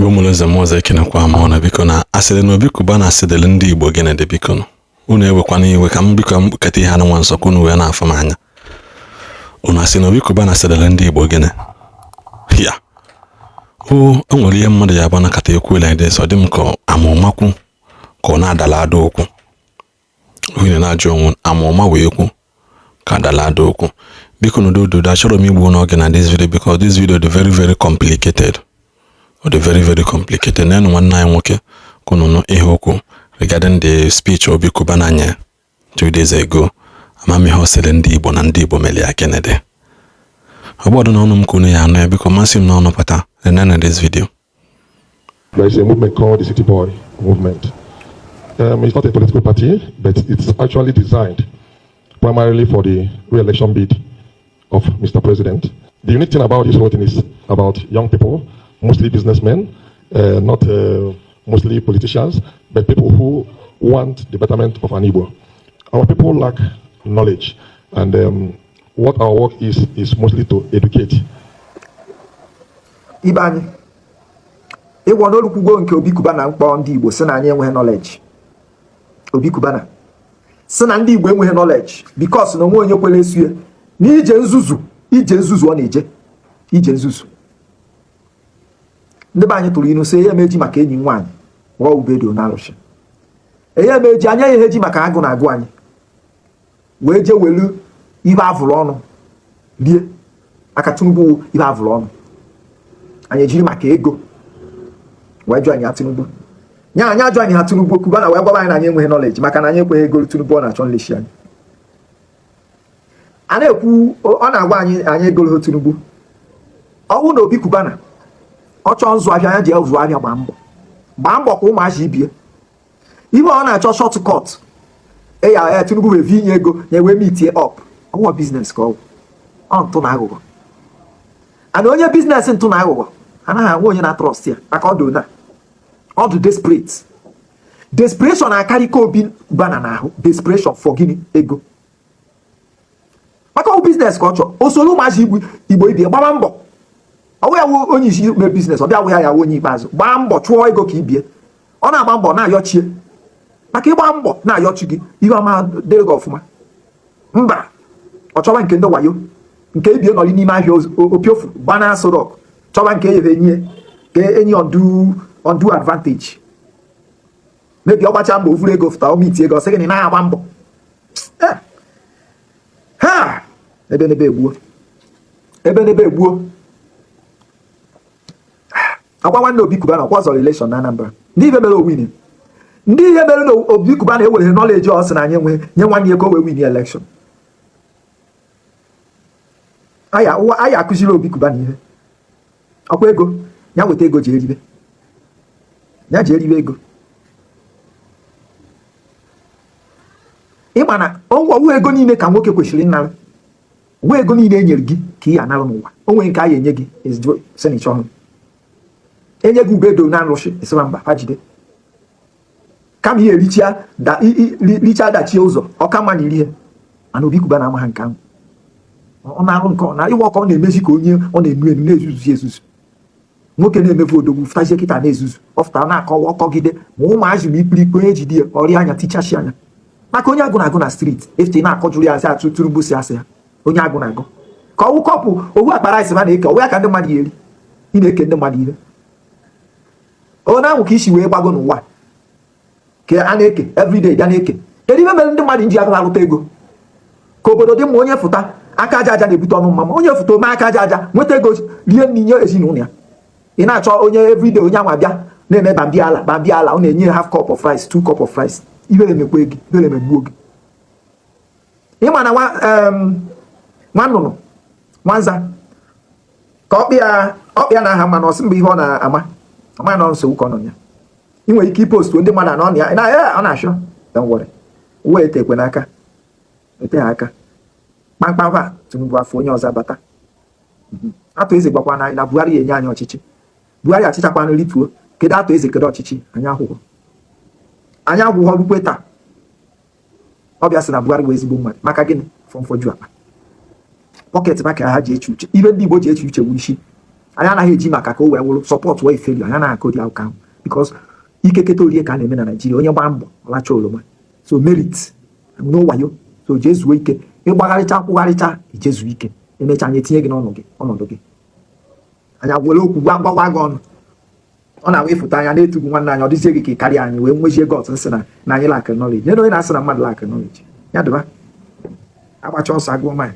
Igbo muleze moze kinakwa mona biko na asịrị na Obi Cubana asịdịrị ndị Igbo gịnị dị biko no unu ewekwana iwe ka m biko kete ihe anụ nwa nsọ ka unu wee na-afụ m anya unu asị na Obi Cubana asịdịrị ndị Igbo gịnị ya o nwere ihe mmadụ ya bana kata ekwu like this ọ dị m ka amụmakwu ka ọ na-adala ada okwu onye na-ajụ onwe amụma wee kwu ka adala ada okwu biko no dodo achọrọ m igbu n'oge na this video because this video is very complicated. Very complicated. Then one night nwoke kono ihe okwu regarding the speech Obi Cubana nye 2 days ago. Amami hosele ndị Igbo na ndị Igbo meli ya Kennedy. Obodo na ọnụ m kono ya anọ biko masị m na ọnụ pata and then in this video. There is a movement called the City Boy movement. It's not a political party, but it's actually designed primarily for the re-election bid of Mr. President. The unique thing about this whole thing is about young people, mostly businessmen, not mostly politicians, but people who want the betterment of an Igbo. Our people lack knowledge, and what our work is mostly to educate. Ibani, e wana olukugo nke Obi Cubana mkpọ ndị Igbo sị na anyị enweghị knowledge. Obi Cubana sị na ndị Igbo enweghị knowledge because na onwe onye kwere esu ya na ije nzuzu ọ na-eje ije nzuzu. Ndị be anyị tụrụ inu sị ya meji maka enyi nwaanyị wa ubedo na arụsị. Ya meji anya ihe ji maka agụ na agụ anyị. Wee je welu ibe avụrụ ọnụ lie aka Tinubu ibe avụrụ ọnụ. Anyị ejiri maka ego wee jụ anyị Tinubu. Nya anyị ajụ anyị Tinubu Cubana wee gwaba anyị na anyị enweghị knowledge maka na anyị ekweghị ego Tinubu ọ na-achọ nleshi anyị. A na-ekwu ọ na-agwa anyị ego Tinubu. Ọ bụ na Obi Cubana ọ chọọ nzụ ahịa ya ji evu ahịa gbaa mbọ ka ụmụazị ibie ibe ọ na-achọ shortcut ya Tinubu wee vi inye ego ya wee meet up ọwụwa business ka ọ ntụ na aghụghọ ana onye business ntụ na aghụghọ anaghị anwe onye na trust ya maka ọ dị na ọ dị desperation na-akarị ka Obi Cubana n'ahụ desperation for gịnị ego maka ọ business ka ọ chọọ o soro ụmụazị Igbo ibie gbaba mbọ ọwụ ya wụ onye isi mee business ọ bịa wụ ya onye ikpeazụ gbaa mbọ chụọ ego ka ibie ọ na-agba mbọ na-ayọchie maka ịgba mbọ na-ayọchi gị ihe ọma dịrị gị ọfụma mba ọ chọba nke ndị wayo nke ibie nọrị n'ime ahịa opiofu gbana sorok chọba nke eyebe enyi ka enyi ondu advantage mebi ọ gbacha mbọ ovuru ego fụta omiti ego ọ sị gị na ị naghị agba mbọ ha ebe n'ebe egbuo agwa nwanne Obi Cubana ọkwa zọrọ election na Anambra ndị ihe mere owin ndị ihe mere na Obi Cubana ewere knowledge ọ sị na anyị enwe nye nwanne ya ka o wee win election anyị akụziri Obi Cubana ihe ọkwa ego ya weta ego ji eribe ego ịma na ọwụ ego niile ka nwoke kwesịrị nnara nwe ego niile e nyere gị ka ị anara n'ụwa o nwere nke a ya enye gị senicha ọhụrụ enye gị ubedo na nrụsị esiba mba ha jide kama ihe richa dachie ụzọ ọka mma na iri ihe mana Obi Cubana amaghị nke ahụ ọ na-arụ nke ọ na iwe ọka ọ na-emezi ka onye ọ na-enu na-ezuzu nwoke na-emefu odogwu fụtazie kịta na-ezuzu ọ fụtara na-akọwa ọkọgide ma ụmụazị ma ikpirikpe onye jide ya ọrịa anya tichachi anya maka onye agụ na-agụ na street efte na-akọjuru ya asị atụ Tinubu si asị ya onye agụ na-agụ ka ọwụ kọpụ owu akpara isi ha na-eke ọwụ ya ka ndị mmadụ eri ị na-eke ndị mmadụ ire onye ahụ ka isi wee gbago n'ụwa ka a na-eke everyday ya na-eke kedu ihe mere ndị mmadụ ji agụ arụta ego ka obodo dị mma onye fụta aka aja aja na-ebute ọnụ mma onye fụta ome aka aja aja nweta ego rie nri nye ezinụlọ ya ị na-achọ onye everyday onye anwa bịa na-eme bambiala ọ na-enye half cup of rice 2 cup of rice ibe emekwa gị ibe emegbuo gị ịma na nwa nnụnụ nwanza ka ọkpịa na-aha mma na ọsị mgbe ihe ọ na-ama amaghị na nsogbu ka ọ nọ ya ị nwere ike ipostu ndị mmadụ anọ ya ọ na-achọ nwere wee tekwe n'aka ete ha aka kpamkpam Tinubu afọ onye ọzọ abata atụ eze gbakwa na Buhari enye anyị ọchịchị Buhari achịchakwa nri tuo kedu atụ eze kedu ọchịchị anyị agwụghọ rukwe taa ọ bịa sị na Buhari wee ezigbo mmadụ maka gịnị fọmfọju akpa pọket maka ha ji eche uche ibe ndị Igbo ji eche uche wuru isi anyị anaghị eji maka ka o wee wụrụ sọpọt wee feri anyị anaghị akodi akụkọ ahụ bikos ikeketa orie ka a na-eme na Naijiria onye gbaa mbọ ọlacha oroma so merit n'ụwayo so jee zuo ike ịgbagharịcha akwụgharịcha ijezuo ike emechaa anyị etinye gị ọnọdụ gị anya were okwu gwa gị ọnụ ọ na-awa ịfụta anya na-etugwu nwanne anyị ọ dịzie gị ka ị karịa anyị wee nwezie got nsị na anyị lack knowledge nye na onye na-asị na mmadụ lack knowledge ya dịba agbacha ọsọ agụọ manya